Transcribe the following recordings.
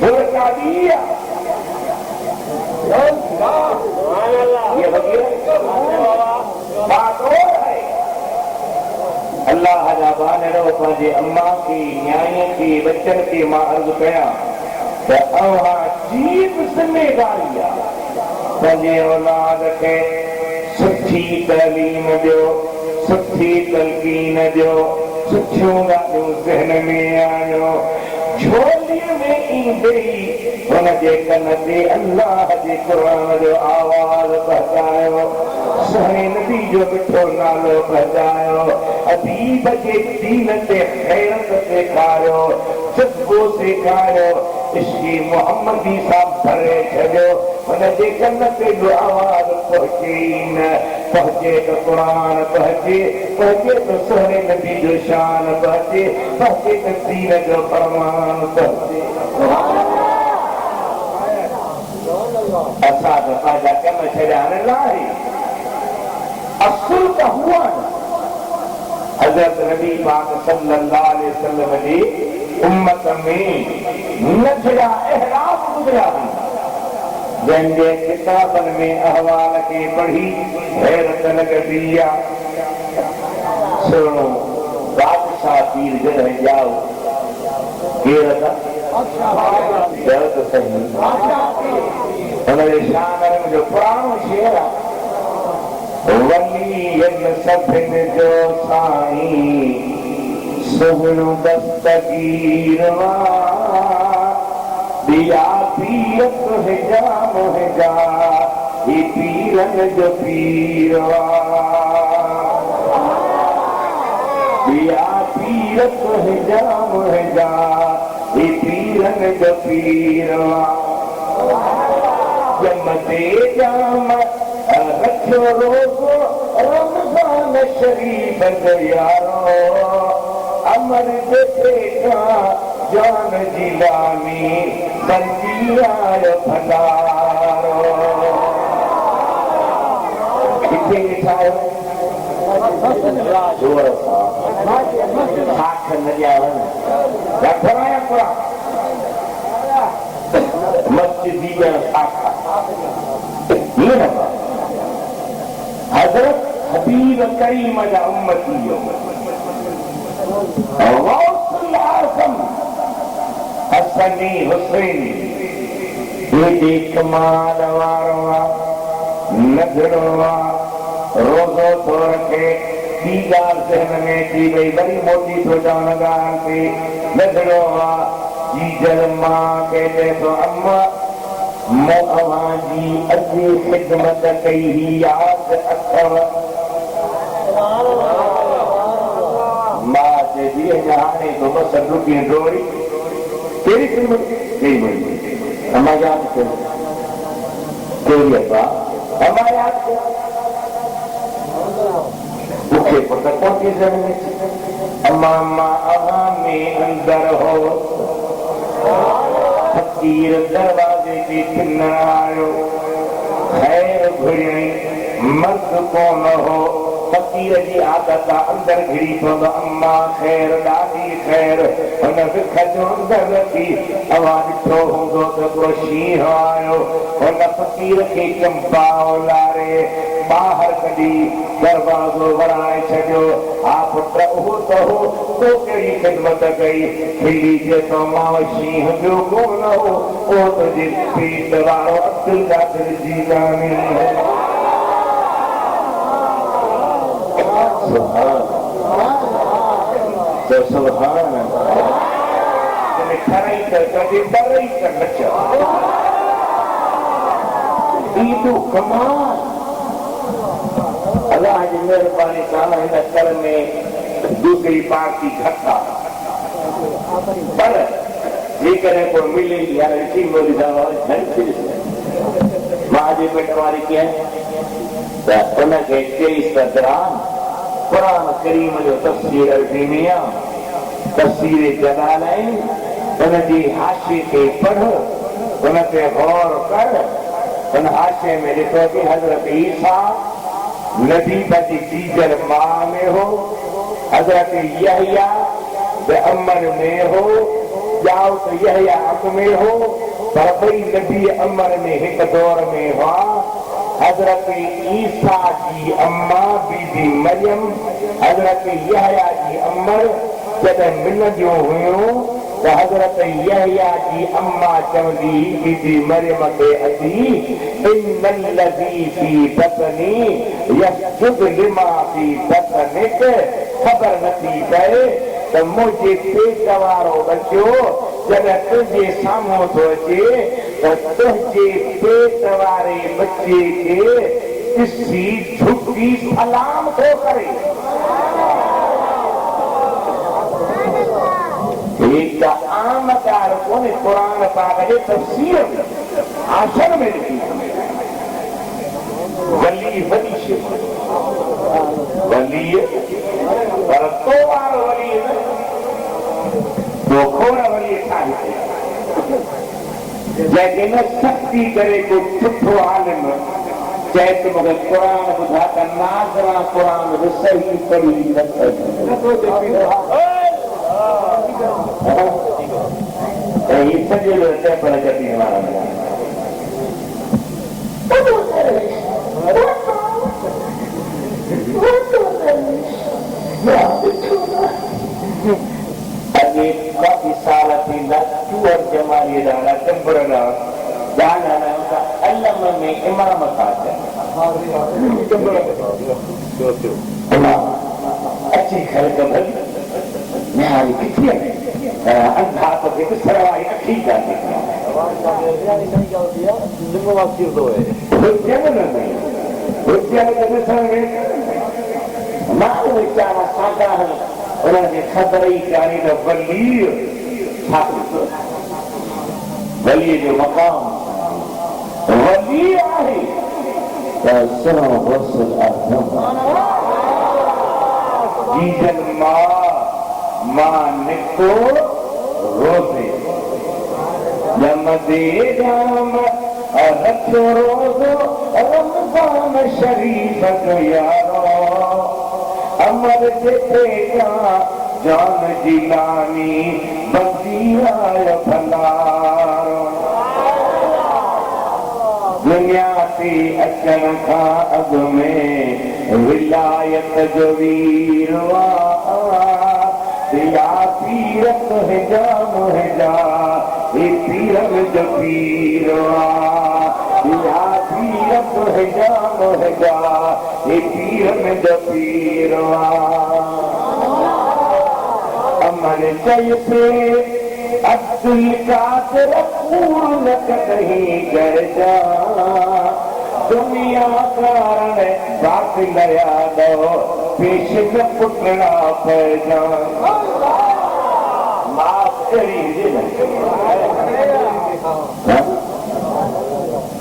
बुरका दिया ये बात और है। अल्लाह जाबान रो पंहिंजे अम्मा की न्याय की बच्चन की मां अर्ज़ कया त अव्हां जीव ज़िम्मेदारी आहे पंहिंजे औलाद खे सुठी तालीम ॾियो, सुठी तलक़ीन ॾियो, सुठियूं ॻाल्हियूं ज़हन में आणियो। झोलीअ में ईंदे ई हुनजे कन ते अल्लाह जे क़ुरान जो आवाज़ पहुचायो, सुहिणे नबी जो मिठो नालो पहुचायो, अदीब जे दीन ते ग़ैरत सेखारियो, जज़्बो सेखारियो, इश्क़ मुहम्मदी सां भरे छॾियो। हुनजे कन ते जो आवाज़ पहुचे ई न, पहुचे त क़ुरान पहुचे, पहुचे त सुहिणे नबी जो शान पहुचे, पहुचे त दीन जो फरमान पहुचे। असां त पंहिंजा कम छॾिया न लाही, असुल त हुआ न हज़रत नबी पाक सल्लल्लाहु अलैहि वसल्लम जी उम्मत में न छॾिया एहराम गुज़रिया हुआ, जंहिंजे किताबनि में अहवाल खे पढ़ी हैरत लॻंदी आहे। सुहिणो बादशाह पीर जॾहिं जाओ केरु चयो त सही, हुनजे शान जो पुराणो शेर आहे, वलीअनि सभिनि जो साईं सुहिणो दस्तगीर दिया पीर तुंहिंजा मुंहिंजा ही पीरनि जो पीर दिया पीर तुंहिंजा मुंहिंजा ही पीरनि जो पीर जमते जाम रखियो रोज़ो रमज़ान शरीफ़ जो यारो अमर जे पेटां जान जी लामी बंदी आयो भंडारो। किथे लिखायो जोर सां साख न ॼावनि घराया पूरा मस्जिदी साख हज़रत हबीब करीम जा उम्मती गौसुल आज़म हसनी हुसैनी हेॾे कमाल वारो आहे, नज़रो आहे, रोज़ो थो रखे, ॿी ॻाल्हि ज़हन में थी वई, वरी मोटी थो चवण ॻाल्हि ते नज़रो आहे। जीजल मां खे चए थो अम्मा मूं अव्हां जी अॼु ख़िदमत कई ही यादि अथव? मां चए थी अञा हाणे तो बस रुकी डोरी कहिड़ी ख़िदमत कई वई? अम्मा यादि कयो कहिड़ी अब्बा? अम्मा यादि कयो मूंखे पुट कोन्ह ज़मीन अम्मा अम्मा अव्हां में अंदर हो फकीर दरवाजे ते किन आयो, खैर घुरियई मर्द कोन हो, फकीर जी आदत अंदर घिरी पवंदो, अम्मा खैर ॾाढी खैर, हुन विख जो अंदर रखी अवां ॾिठो हूंदो त को शींहं आयो, हुन फकीर खे चंपाओ लारे ॿाहिरि कढी दरवाज़ो वराए छॾियो। हा पुट उहो त हो, तो कहिड़ी ख़िदमत कई? खिली चए थो मां शींहं ॿियो कोन हो, उहो तुंहिंजे पेट वारो अब्दुल कादिर जीलानी हो। सुभान खराई कर कॾहिं डरई कर न चओ ईदो कमाल अल्लाह जी महिरबानी सां हिन कर में दूसरी पार्टी घटि आहे, पर जेकॾहिं को मिली यार ॾिसी मोदी मां जे पेट वारी कीअं त उनखे 23 दौरान कुरान करीम जो तफ़सीर अर्ज़ी आहे, तफ़सीर जलालैन, उनजी हाशी खे पढ़, उन ते गौर कर। उन हाशे में ॾिठो कि हज़रत ईसा नबी पंहिंजी जीजल मां में हो, हज़रत यहया अमन में हो, जाओ तो यह अग में हो, पर ॿई नबी अमर में हिकु दौर में हुआ। हज़रत ईसा जी अम्मा बीबी मरियम, हज़रत यहया जी अमर जॾहिं मिलंदियूं हुयूं त हज़रत यहया जी अम्मा चवंदी बीबी मरियम खे अची इन्नल्लज़ी फी बतनी यसजुद लिमा फी बतनिक, ख़बर नथी पए त मुंहिंजे पेट वारो बच्चो जॾहिं तुंहिंजे साम्हूं थो अचे त तुंहिंजे पेट वारे बच्चे खे ॾिसी झुकी सलाम थो करे। एक आम ॻाल्हि कोन्हे, क़ुरान पाक जे तफ़सीर में आशर में लिखी वली वली शइ वली, पर तो वारो वली न, तो खोड़ वली ठाहे जंहिंखे न सख़्ती करे को सुठो आलिम चए त मूंखे क़ुरान ॿुधा त नाज़रा क़ुरान बि सही पढ़ी ये सॼे टेबल कटी वारा अॻे काफ़ी साल थींदा चूअर जमारी ॾाढा टिंबर गाना अलम में इमाम था अची ख़लक भली निहारी किथे अंधा तो हिकु सरवाई अखी कान्हे माण्हू वीचारा सादा उनखे ख़बर ई कान्हे त वली छा वलीअ जो मक़ाम वली आहे त सुनो वसल जीजन मां निको रोज़े जमदे जाम रखो रोज़ो रमज़ान शरीफ जो यारो अमर जेते जान जिलानी बंदिया भलारो दुनिया से अचण खां अॻु में विलायत जो वीरवा या पीरत हिजा मुहिजा हे पीरन जो पीरवा या पीरत हिजा मुहिजा हे पीरन जो पीरवा अमर चई पे अब्दुल कादिर पूर्ण कहीं गरजा दुनिया कारण बातिल यादो पेश न पुटना पहचान माफ करी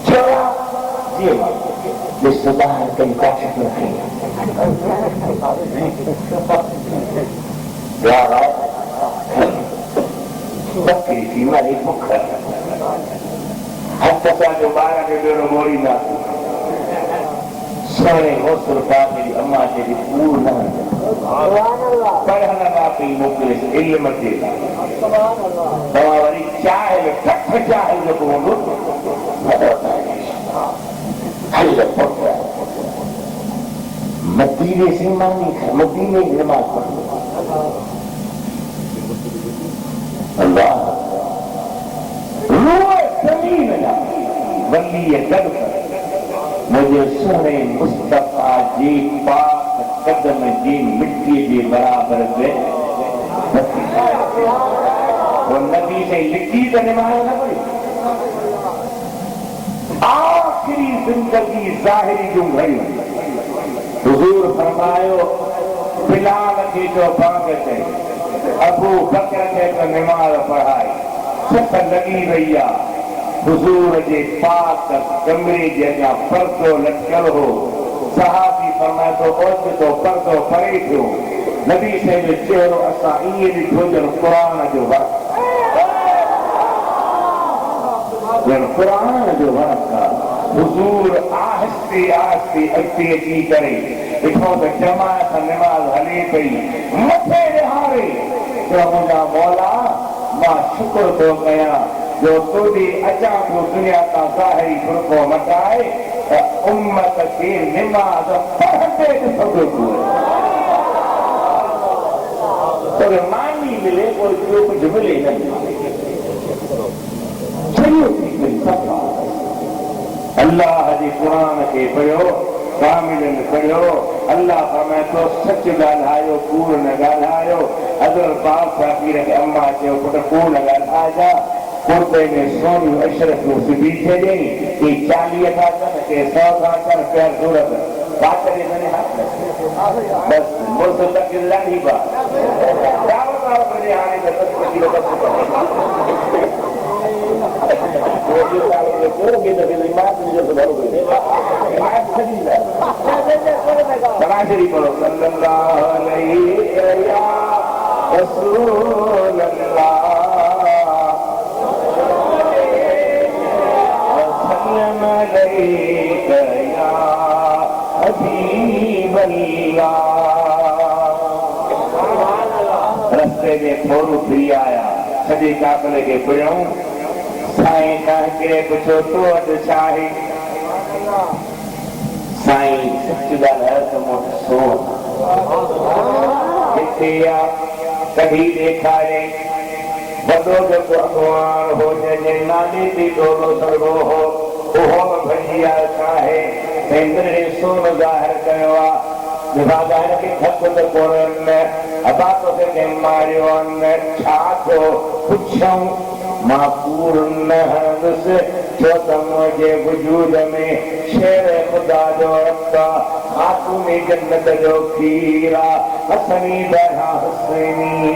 छोड़ा जी बाहर कहीं काशिफ नहीं बकरी थी मारी भुख हथ सां जो ॿार खे ॾेरो मोड़ींदा सोने हौसल पापी अम्मा जे पूर्ण पढ़ण पई मोकिले इल्म ते तव्हां वरी चाहे ठठ चाहे जेको हूंदो मदीने से मानी मदीने की नमाज पढ़ो अल्लाह रोए जमीन ना वली गद मुझे सोने मुस्तफा जी पाक कदम जी मिट्टी के बराबर में वो नबी से लिखी तो नमाज न पढ़ी आखिरी जिंदगी जाहिरी जो भई हुजूर फरमायो बिलाल के जो बांग थे अबू बकर के तो नमाज पढ़ाई छत लगी वही हुजूर जे पाक कमरे जगह पर्दो लटकल हो सहाबी फरमाए तो ओचितो पर्दो परे थियो नबी से जो चेहरो असां ईअं ॾिठो ॼण क़ुरान जो वक़्तु ॼण क़ुरान जो वक़्तु हुजूर आहिस्ते आहिस्ते अॻिते अची करे ॾिठो त जमात नमाज़ हले पई मथे निहारे जो मुंहिंजा मौला मां शुक्र तो कया जो तोड़ी अचा तो दुनिया का ज़ाहिरी फुर्को मटाए उम्मत की नमाज पढ़ते ॾिसंदो तो मानी मिले और जो कुछ मिले नहीं अल्लाह जी कुरान के पढ़ो कामिलन पढ़ो अल्लाह फरमाए तो सच ॻाल्हायो कूड़ न ॻाल्हायो अदर बाप फकीर के अम्मा चयो पुट कूड़ न ॻाल्हाइजा कुर्ते में सोनी अशरफ सिबी थे ॾेई कि 40 था कनि के 100 था कनि प्यार सूरत बात करे मैंने हाथ बस मुझसे तक लाही बात दावत दावत मेरे आने का तक किलो का वो जो सालों के कोगे तो फिर इमारत में जो सुधारो गए इमारत खड़ी है बना शरीफ पढ़ो सल्लल्लाहु अलैहि या रसूल अल्लाह वसल्लम अलैका या हबीब अल्लाह रस्ते में थोरो फिरी आया सॼे काफ़िले खे पुॼऊं साईं तव्हांखे पुछो तो अॼु छा आहे साईं सच ॻाल्हायो त मूं वटि सोन किथे आहे कढी ॾेखारे वॾो जेको अॻवान हो जंहिंजे नाले ते डोलो सघो हो उहो बि भॼी आयो छा आहे इंद्र सोन ज़ाहिर कयो आहे ज़ाहिर खे थक त कोन्हनि अबातो खे मारियो छा थियो पुछऊं मां पूरो न हणंदुसि छो त मुंहिंजे वजूद में शेर ख़ुदा जो रब्त खातून जन्नत जो खीर आहे हसनी बहा हुसैनी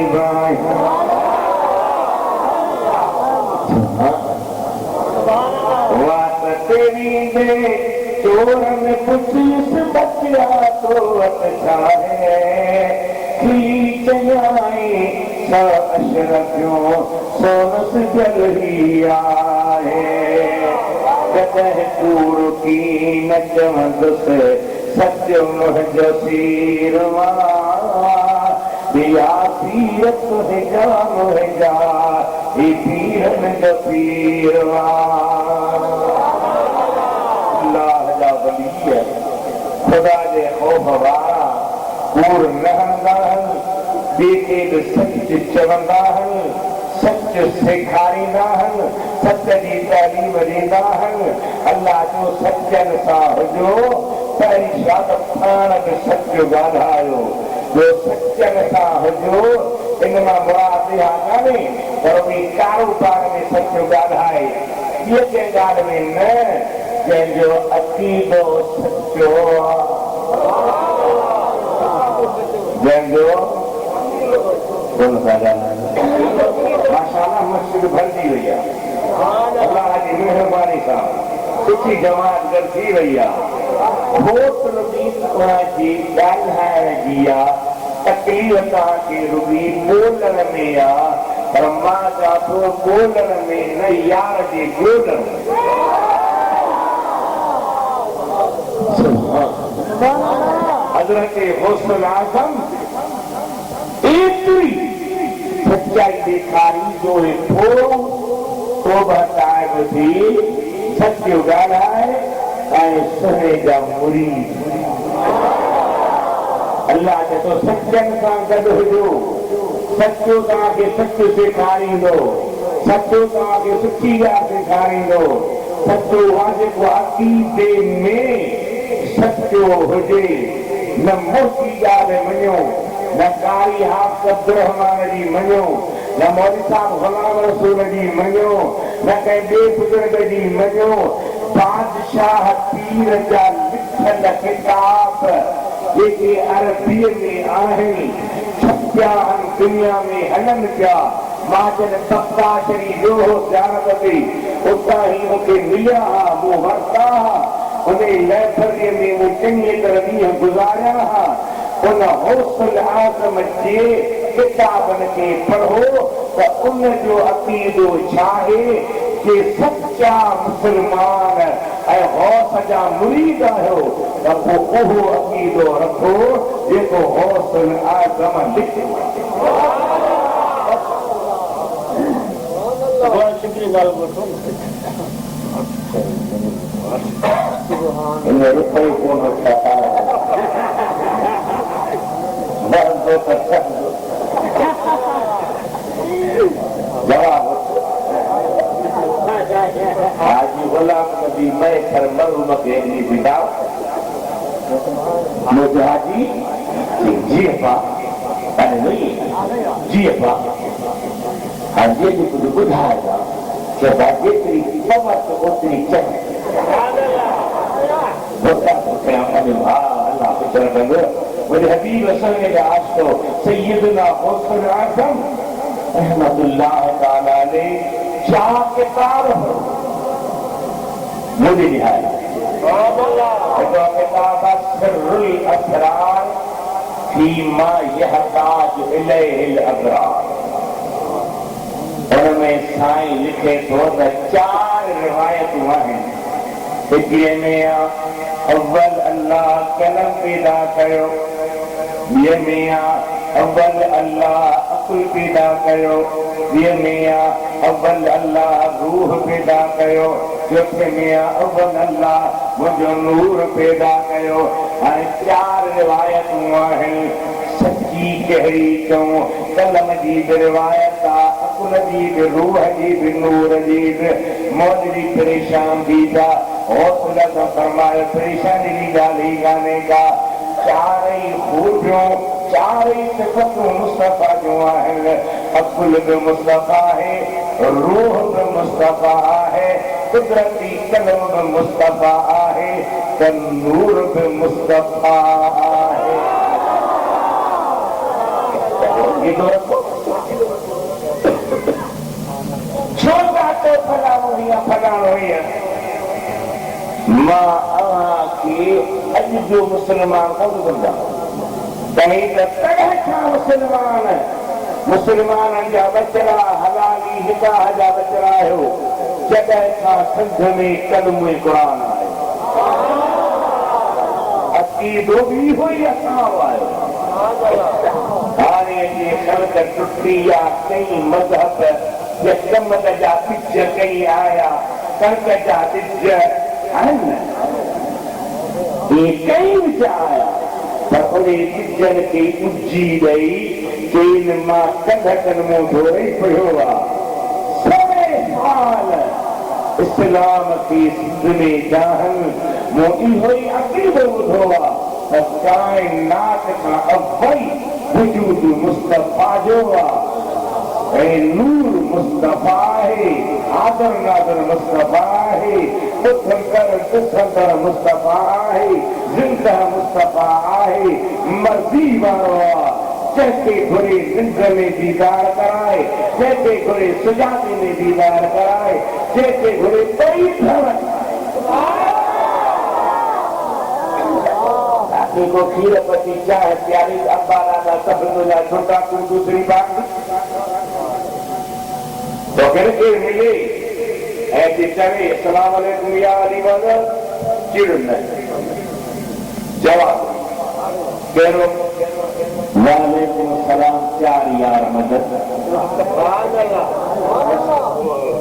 वात तेरी में चोरन पुछियुसि बचिया तो छा है खी चयाई स अशरफियूं सोनस जल ही आहे कॾहिं कूड़ की न चवंदुसि सच मुंहिंजो सीर दिया सीरत तुंहिंजा मुंहिंजा ही पीरनि जो पीर अल्लाह जा वली खुदा जे ख़ौफ़ वारा कूड़ न हणंदा आहिनि ॿिए खे सच चवंदा आहिनि सच सेखारींदा आहिनि सच जी तालीम ॾींदा आहिनि अल्लाह जो सचनि सां हुजो पहिरीं शाद पाण बि सच ॻाल्हायो जो सचनि सां हुजो इन मां मुराद इहा कान्हे पर उन कारोबार में सच ॻाल्हाए ॿिए कंहिं ॻाल्हि में न जंहिंजो अक़ीदो सचो जंहिंजो माशाअल्लाह मस्जिद भरजी वई आहे अल्लाह जी महिरबानी सां सुठी जमात गॾु थी वई आहे वोट रुॻी तव्हांजी ॻाल्हाइण जी आहे तकलीफ़ तव्हांखे रुॻी ॻोल्हण में आहे पर मां चवां थो ॻोल्हण में न यार जे ॻोल्हण हज़रत गौसुल आज़म एतिरी सच्चाई ॾेखारी जो तौबा ताइब थी सचो ॻाल्हाए ऐं सुने जा मुरीद अल्लाह चए थो सचनि सां गॾु हुजो सचो तव्हांखे सच सेखारींदो सचो तव्हांखे सुठी ॻाल्हि सेखारींदो सचो वाजिबु अक़ीदे में सचो हुजे न मोटी ॻाल्हि मञो न कारी हाफ़िज़ अब्दुर्रहमान जी मञो न मौलवी साहब गुलाम रसूल जी मञो न कंहिं ॿिए बुज़ुर्ग जी मञो बादशाह पीर जा लिखियल किताब जेके अरबीअ में आहिनि छपिया आहिनि दुनिया में हलनि पिया मां जॾहिं तफ्ताशरी जो ज़ियारत ते उतां ई मूंखे मिलिया हा मूं वरिता हा उन लाइब्रेरीअ में मूं चङी तरह ॾींहं गुज़ारिया हा उन गौसुल आज़म जे किताबनि खे पढ़ो त उन जो अक़ीदो छा आहे कि सच्चा मुस्लमान ऐं गौस जा मुरीद आहियो त पोइ उहो अक़ीदो रखो जेको गौसुल आज़म लिखियो शुक्रिया गाल रुपये कौन रखा जवाब आज गुलाम नबी मैं मरू मके बिना मुझे हाजी जी अप्पा अरे नहीं जी अप्पा हाजी जी कुछ बुझाएगा कि जेतरी समझ ओतरी चढ़ अल्लाह मुझे हबीब असल आशको सैयदना गौसुल आज़म रहमतुल्लाह तआला ने क्या किताब मुझे निहाय किताब सिर्रुल असरार फीमा यहताज इलैहिल अबरार। उनमें साईं लिखे तो 4 रिवायतूं आहिनि। हिकिड़े में अव्वल अल्लाह कलम पैदा कयो, ॿिए में अव्वल अल्लाह अकुल पैदा कयो, ॿिए में अव्वल अल्लाह रूह पैदा कयो, चौथे में अव्वल अल्लाह मुंहिंजो नूर पैदा कयो। हाणे 4 रिवायतूं आहिनि। सची कहिड़ी चऊं? कलम जी बि रिवायत आहे, अकुल जी बि, रूह जी बि, नूर जी बि। मौलवी परेशान थी था हौसला सां फरमायो परेशानी की ॻाल्हि ई कान्हे का। 4 खूबियूं 4 सिफ़तूं मुस्तफ़ा जूं आहिनि। अकुल बि मुस्तफ़ा आहे, रूह बि मुस्तफ़ा आहे, कुदरती कलम बि मुस्तफ़ा आहे, त नूर बि मुस्तफ़ा आहे। छो तो फलाणो या फलाणो ही मां अव्हांखे अॼु जो मुस्लमान कोन सम्झां। कहीं तॾहिं खां मुस्लमाननि जा बचड़ा हलाली निकाह जा बचड़ा आहियो जॾहिं खां सिंध में कलम क़ुरान आयो। अक़ीदो बि इहो ई असां आयो। हाणे जे ख़ल्क़ टुटी या कई मज़हब कमत जा ॿिज कई आया, कणक जा ॿिज आहिनि न, कई ॿिज आया पर उन ॿिजनि खे उजी ॾेई केन मां कंधकनि मूं धोई पियो आहे। सभई हाल इस्लाम खे सिंध में जाहनि मूं इहो ई अक़ीदो ॿुधो आहे त काइनात खां अव्वल वजूद मुस्तफ़ा जो आहे। नूर मुस्तफ़ा है, आदर नादर मुस्तफ़ा है, उथंदड़ ॾिसंदड़ मुस्तफ़ा है, ज़िंदा मुस्तफ़ा है, मर्ज़ी वारो आहे। जंहिंखे घुरे निंड में दीदार कराए, जंहिंखे घुरे सुजाॻे में दीदार कराए, जंहिंखे घुरे तई को खीर पती चाहे प्यारी अब्बा दादा सब तुझा छोटा तू दूसरी बात तो के मिले ऐसी चवे अस्सलाम वालेकुम या अली वाला चिड़न जवाब करो वालेकुम सलाम प्यार यार मदद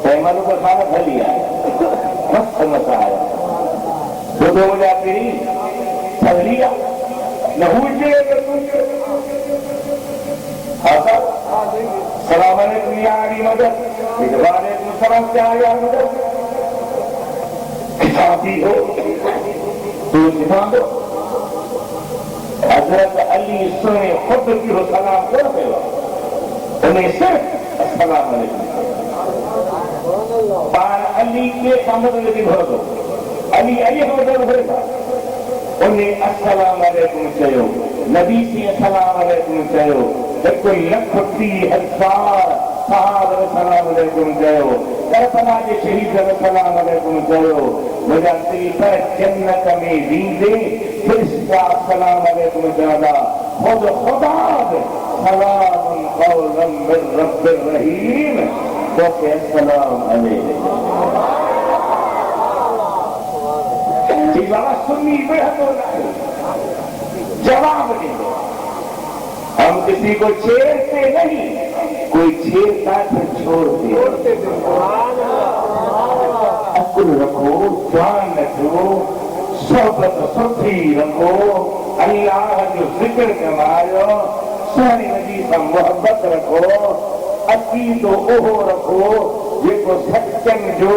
पैमानो का खाना खा लिया मस्त मजा आया तो मुझे तेरी सवलिया नहूजे सलाम अलैकुम या अली मदद वालेकुम सलाम क्या या मदद किताबी हो तो सिखा दो। हजरत अली सुने खुद की हो सलाम कर दे उन्हें सिर्फ अस्सलाम अलैकुम पान अली के समझ लेकिन हो दो अली अली हो दो उन्हें अस्सलाम अलैकुम चयो नबी से अस्सलाम अलैकुम चयो बिल्कुल 1,30,000 साहब अस्सलाम अलैकुम चयो करबला के शहीद अस्सलाम अलैकुम चयो मुझा दिल पर जन्नत में वींदे फिरिश्ता अस्सलाम अलैकुम चवंदा खुद खुदा सलाम कौलन मिन रब्बिर रहीम तो के अस्सलाम अलैकुम सुन्नी जवाब दे। हम किसी को छेड़ते नहीं, कोई छेड़ता फिर छोड़ते अकुल रखो, जान रखो, सोबत सुठी रखो, अल्लाह जो जिक्र कमायो, सोहणी नबी सां मोहब्बत रखो, अकीदो ओहो रखो जेको सचनि जो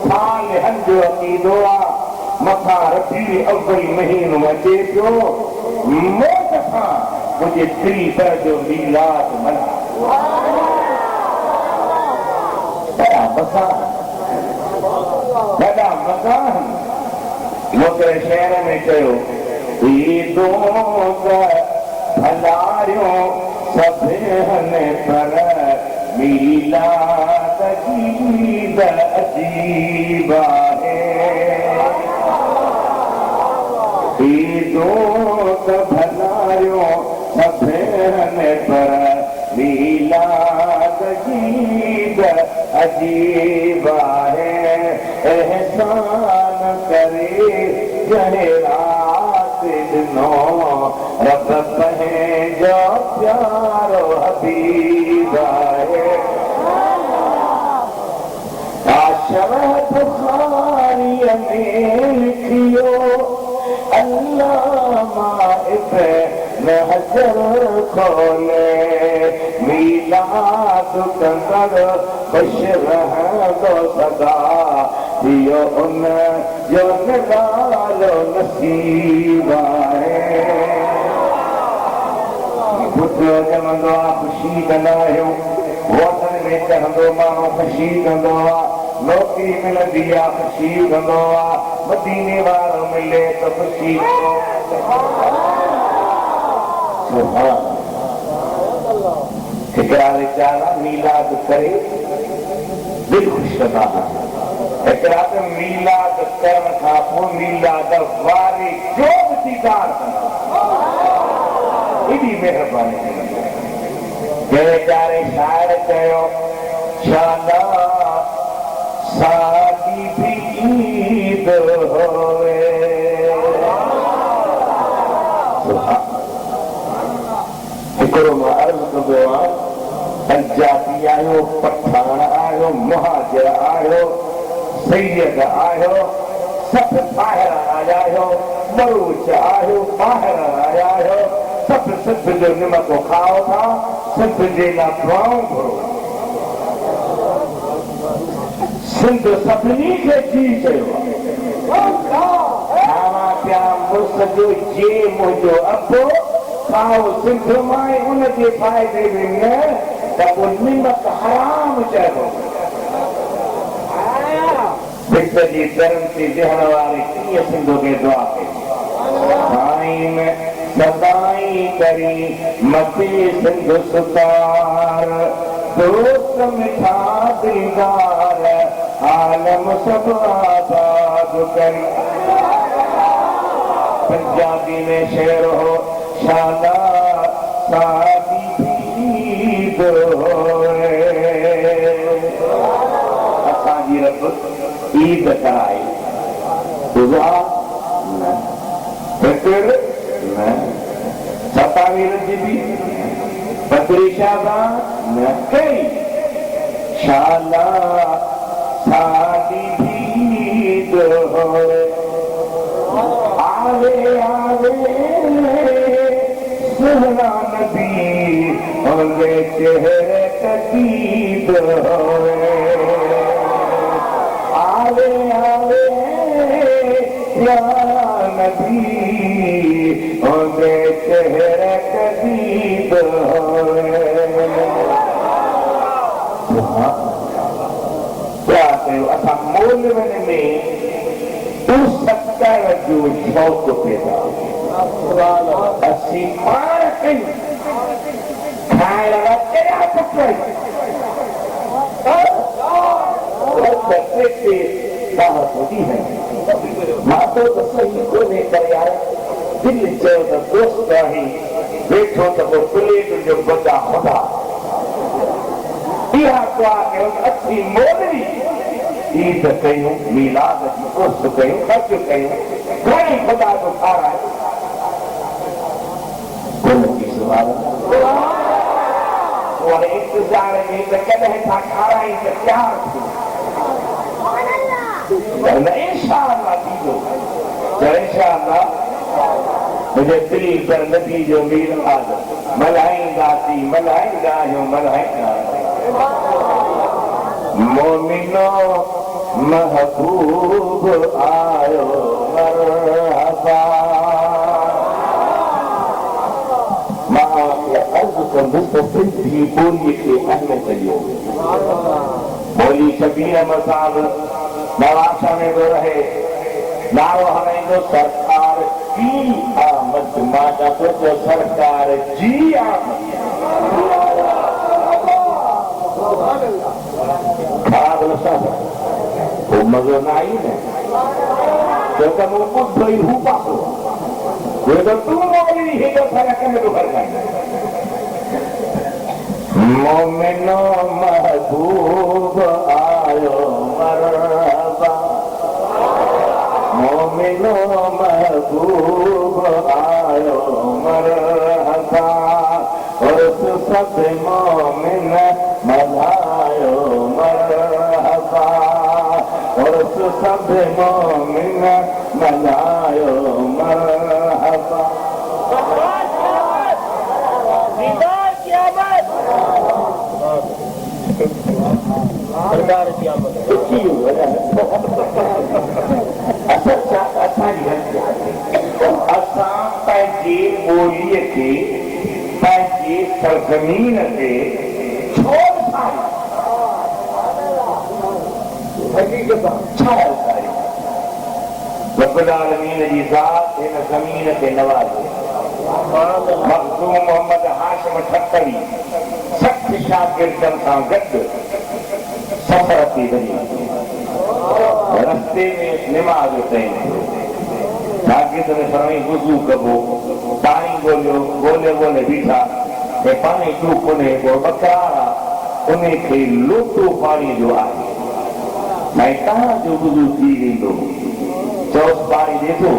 सालिहनि जो अकीदो आहे। मथा रबी अव्वल महीनो अचे पियो, मौत खां मुंहिंजे दिलि जो मीलाद मना। ॾाढा मकान मोटे शहर में चयो ईदो भलारियो सभिनि पर मीलाद ईद अजीब आहे। ईदो भलारियो सभिनि पर मीलाद ईद अजीब आहे। एहसान करे जहे रात ॾिनो रब पंहिंजो प्यारो हबीब आहे। आशरा बुखारीअ में लिखियो अल्लामा इब्न हजर खोले मीलाद कंदड़ खुश रहंदो सदा इहो उन जो नालो नसीब आहे। पुटु ॼमंदो आहे ख़ुशी कंदा आहियूं, होटल में चढ़ंदो माण्हू ख़ुशी कंदो आहे, नौकरी मिलंदी आहे ख़ुशी कंदो आहे, मदीने वारो मिले त ख़ुशी हिकिड़ा वीचारा मीलाद करे दिलि ख़ुशि कंदा आहिनि। हिकिड़ा त मीलाद करण खां पोइ मीलाद वारे जो बि दीदार कंदा। एॾी महिरबानी कंहिं वीचारे शाइर चयो शाला सादी भी ईद होवे। हिकिड़ो मां अर्ज़ कंदो आहियां पंजाबी आहियो, पठान आहियो, मुहाजिर आहियो, सैयद आहियो, सभु ॿाहिरि आया आहियो, बरूच आहियो, ॿाहिरि आया आहियो, सभु सिंध जो निमक खाओ था, सिंध जे लाइ दुआऊं घुरो। सिंध सभिनी खे जी चयो खावा पिया मुर्स जो जे मुंहिंजो अबो खाओ सिंध मां उनजे फ़ाइदे में न त पोइ निमक हराम चइबो। भित जी दरनि ते विहण वारे कीअं सिंध खे दुआ कई साईं सदाई करी मथे सिंध सुतार दोस्त मिठा दिलदार आलम सभु आबाद करी। पंजाबी में शेर हो शादा शादी ईद होए। असांजी रब ईद कराई गुज़ा न फिक्र न 27 रजबी बदरी शाबान न कई शाला शादी ईद होए। आवे आवे सुहरा नबी उनके चेहरे तकीद होए। आवे आवे या नबी उनके चेहरे तकीद होए। क्या कयो असां मोलवनि में जो शौक़ पैदा असीं पाण कयूं खाइण वारा कहिड़ा पुट मां तो सही कोन्हे करे आयो दिलि चयो त दोस्त आहीं वेठो त पोइ प्लेट जो बचा खुदा इहा दुआ कयो असीं मोलवी ईद कयूं मीलाद जी कोशिश कयूं ख़र्च कयूं घणी खुदा जो खाराए कोन थी सुवाल और इंतजार में तो कदे था खारा ही तो प्यार थी इंशाअल्लाह थींदो इंशाअल्लाह मुझे दिल पर नबी जो मीर आज मल्हाईंदासीं मल्हाईंदा मोमिनो महबूब आयो मरहबा सिंधी बोली के अहमियत करियो बोली शबीर अहमद साहब नवाशा में भी रहे नारो हमें सरकार की आमद माता को तो सरकार जी आमद वो मज़ो न आई न तो वो कुछ भाई हूँ पासो वो तो तू मोली ही तो फर्क में तो फर्क है मोमिनो महबूब आयो मरहबा मोमिनो महबूब आयो मरहबा और सब मोमिन मल्हायो मरहबा और सब मोमिन मल्हायो मरहबा सरकार की आमद असां पंहिंजी ॿोलीअ खे पंहिंजी सरज़मीन ते छो रब्बुल आलमीन जी ज़ात हिन ज़मीन ते नवाज़े मखदूम मोहम्मद हाशिम ठक्करी 60 शागिर्दनि सां गॾु सफ़र थी वञी रस्ते में निमाज़ कई शागिर्द ने फरमाई वुज़ू कबो पाणी ॻोल्हे बीठा ऐं पाणी चूक कोन्हे को बकरार उन खे लोटो पाणी जो आहे ऐं तव्हांजो वुज़ू थी वेंदो चोस पाणी ॾिसो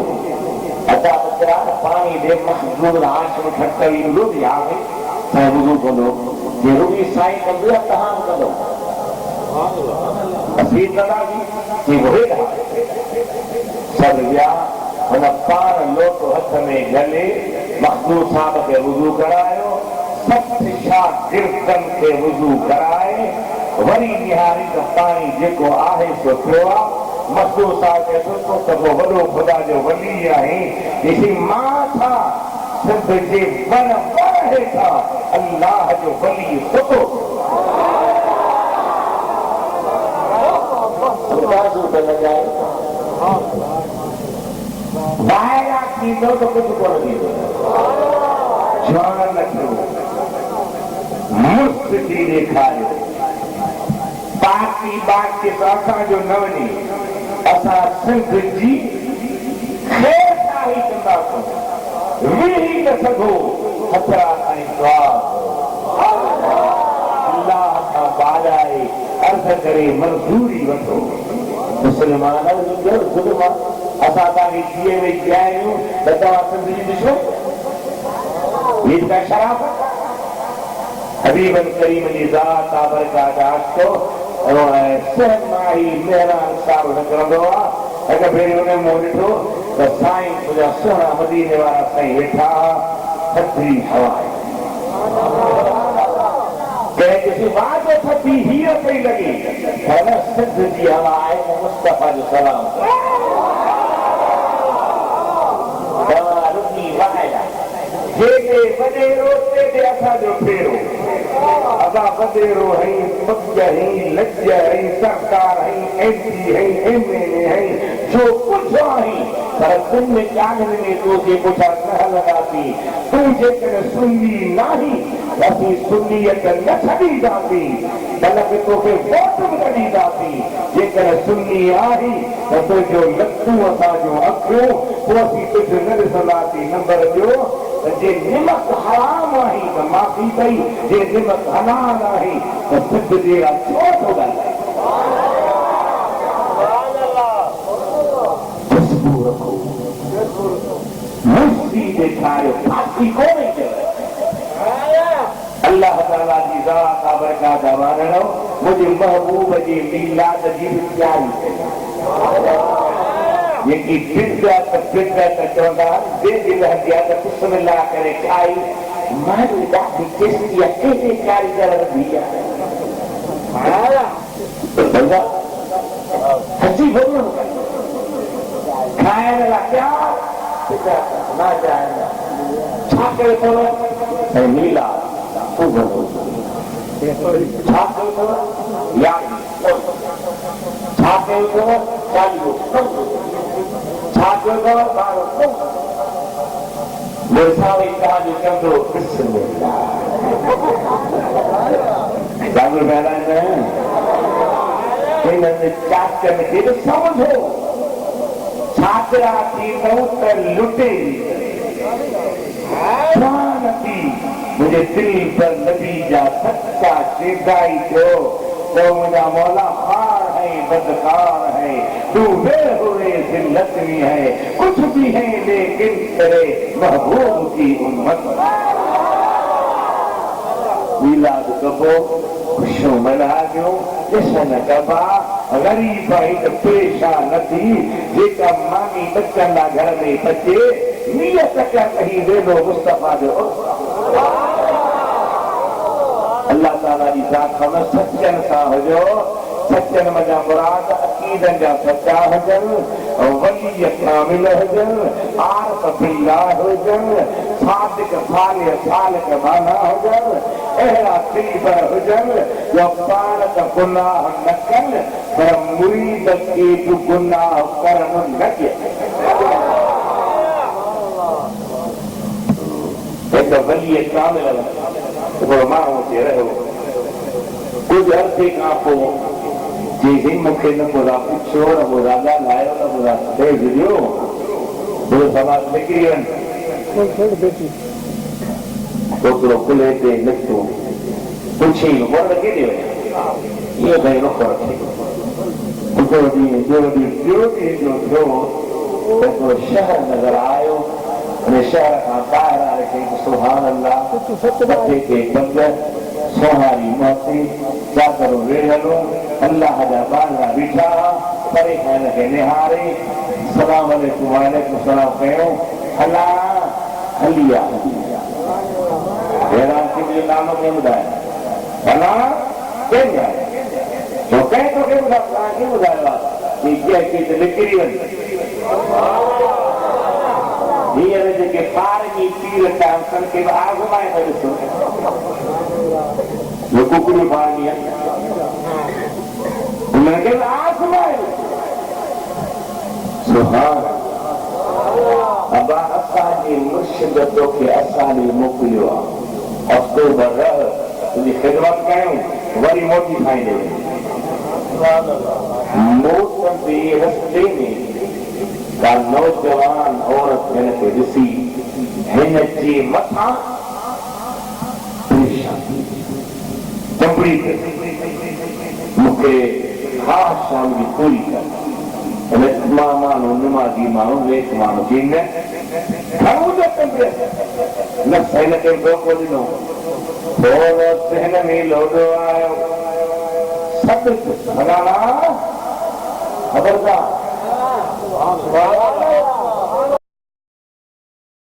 अदा बकरार पाणी ॾे मखदूम हाशिम ठक्करी रुॻी आहे ऐं वुज़ू कंदो जे रुॻी साईं कंदो आहे तव्हां बि कंदो असीं कंदासीं कि वही सब विया हुन पाण लोटो हथ में झले मखदूम साहब खे वुज़ू करायो 60 शागिर्दनि खे वुज़ू कराए वरी निहारी त पाणी जेको आहे सो थियो आहे मखदूम साहब खे सोचो त पोइ वॾो ख़ुदा जो वली आहे ॾिसी मां छा सिंध जे वन हेठां अल्लाह जो वली सुठो ॿाहिरां थींदो त कुझु कोन थींदो जवान न थियो मुफ़्त थी ॾेखारियो पार्टी बाकी त असांजो न वञे असां सिंध जी ख़ैरखाही कंदासीं वेही न सघो हथरा ऐं दुआ अल्लाह खां बाजाए अर्ज़ करे मंज़ूरी वठो मुस्लमान असां तव्हांखे जीअं वेही पिया आहियूं त तव्हां सिंधी ॾिसो हीअ त शराफ़त हबीबन करीम जी ज़ात आबरकात तो सहमाही मेहरान साहब निकिरंदो आहे हिकु भेरे हुन मूं ॾिठो त साईं मुंहिंजा सुहिणा मदीने वारा साईं वेठा थधी हवा कंहिं ॾिसी वाजो थधी हीअ पई लॻे पर सिंध जी हवा आहे मुस्तफ़ा जो सलाम जेके वॾेरो ते असांजो फेरो असां वॾेरो हई मग हई लज हई सरकार हई MP हई MLA हई जो कुझु आहीं पर तुम में कानून में तो जे पुछा न हलंदासीं तूं जेकॾहिं सुन्नी नाहीं असीं सुन्नियत न छॾींदासीं बल्कि तोखे वोट बि न ॾींदासीं जेकॾहिं सुन्नी आहीं त तुंहिंजो लतूं असांजो अखियूं पोइ असीं कुझु न ॾिसंदासीं नंबर ॿियो जे निमक हराम आहे त माफ़ी कई जे निमक हलाल आहे त सिद्ध जहिड़ा छो थो ॻाल्हाए खुशबू रखो मुस्ती ॾेखारियो फासी कोन्हे अल्लाह ताला जी ज़ात बरकात वारो मुझे महबूब जी मिलाद जी प्यारी ये फितरत चवंदा दिल हदिया त बिस्मिल्लाह करे खाई मारी ॾाढी टेस्टी आहे कहिड़े कारीगर दिया हजी बोलो खाइण लाइ क्या ना जाए छा करे थो ऐं नीला छा कयो अथव या छा कयो अथव चालीहो छा कयो अथव ॿारो मुर्सावे तव्हांजो चवंदो जागो महिराज हिननि चाचनि खे बि सम्झो छाकरा थी नऊं त लुटे मुझे दिल पर नबी जा सच्चा शेदाई थो तो मुझा मौला खार है बदकार है तू बेहुए जिल्लत में है कुछ भी है लेकिन तेरे महबूब की उम्मत मिलाद कबो खुशियों मनाजो जश्न कबा गरीब हित पेशा नथी जेका मानी बच्चन ला घर में बचे नियत क्या कहीं वेलो मुस्तफा जो अल्लाह ताला जी ज़ात खां सचन सां हुजो सचन मजा मुराद अकीदन जा सच्चा हुजनि वली कामिल हुजनि आरफ बिल्लाह हुजनि सादिक सालिक माना हुजनि अहिड़ा दिलबर हुजनि जो पाण त गुनाह न कनि पर मुरीद खे बि गुनाह करणु न ॾियनि वली कामिल माण्हू ते रहियो कुझु अर्से खां पोइ जी मूंखे न ॿुधा पुछो न ॿुधा ॻाल्हायो न ॿुधा तेज़ ॾियो पूरो समाज निकिरी वञ छोकिरो खुले ते निकितो पुछी मोड़ लॻी ॾियो इहो भई रुख रखे हिकिड़ो ॾींहुं ॿियो ॾींहुं टियों ॾींहुं जो थियो हिकिड़ो शहर नज़र आयो शहर खां ॿाहिरि आए खे सुभान अल्लाह मथे ते पग सोहारी मोती चादरूं वेढ़ियलूं अल्लाह जा ॿारड़ा बीठा परे खां हिनखे निहारे सलाम अलैकुम वालेकुम सलाम कयूं हला हली आहे हैरान थी मुंहिंजो नालो कंहिं ॿुधायो हला कंहिं जो कंहिं तोखे ॿुधायो तव्हांखे ॿुधायो आहे कि निकिरी वञे हींअर जेके ॿारनि पीर था उन्हनि खे बि आज़माए था ॾिसो कुकड़ियूं ॿारनि उन्हनि खे बि आज़माए सुभान अबा असांजे मुर्शिद तोखे असां ॾे मोकिलियो आहे हफ़्तो भर रह तुंहिंजी ख़िदमत कयूं वरी मोटी खाईंदे मोटंदे रस्ते में का नौजवान औरत हिनखे ॾिसी हिन जे मथां चंपड़ी मूंखे ख़ासि शाम जी पूरी कर मां माण्हू निमाज़ी माण्हू नेक माण्हू जी न हिनखे धोखो ॾिनो थोरो हिन में लोॾो आयो सभु ख़बरदार